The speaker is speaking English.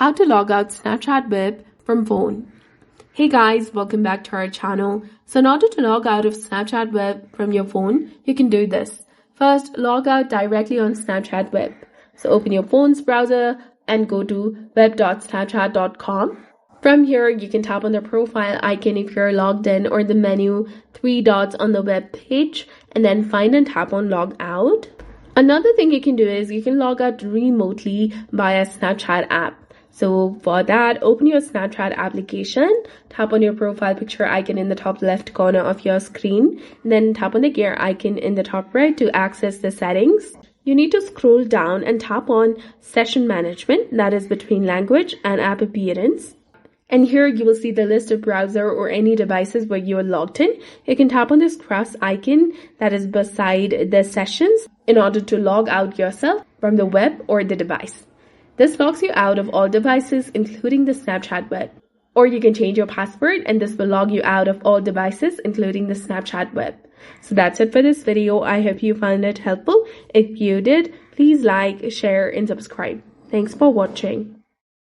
How to log out Snapchat Web from phone. Hey guys, welcome back to our channel. So in order to log out of Snapchat Web from your phone, you can do this. First, log out directly on Snapchat Web. So open your phone's browser and go to web.snapchat.com. From here, you can tap on the profile icon if you're logged in, or the menu, 3 dots on the web page, and then find and tap on log out. Another thing you can do is you can log out remotely via Snapchat app. So for that, open your Snapchat application, tap on your profile picture icon in the top left corner of your screen, and then tap on the gear icon in the top right to access the settings. You need to scroll down and tap on Session Management, that is between language and app appearance. And here you will see the list of browser or any devices where you are logged in. You can tap on this cross icon that is beside the sessions in order to log out yourself from the web or the device. This logs you out of all devices, including the Snapchat web. Or you can change your password and this will log you out of all devices, including the Snapchat web. So that's it for this video. I hope you found it helpful. If you did, please like, share, and subscribe. Thanks for watching.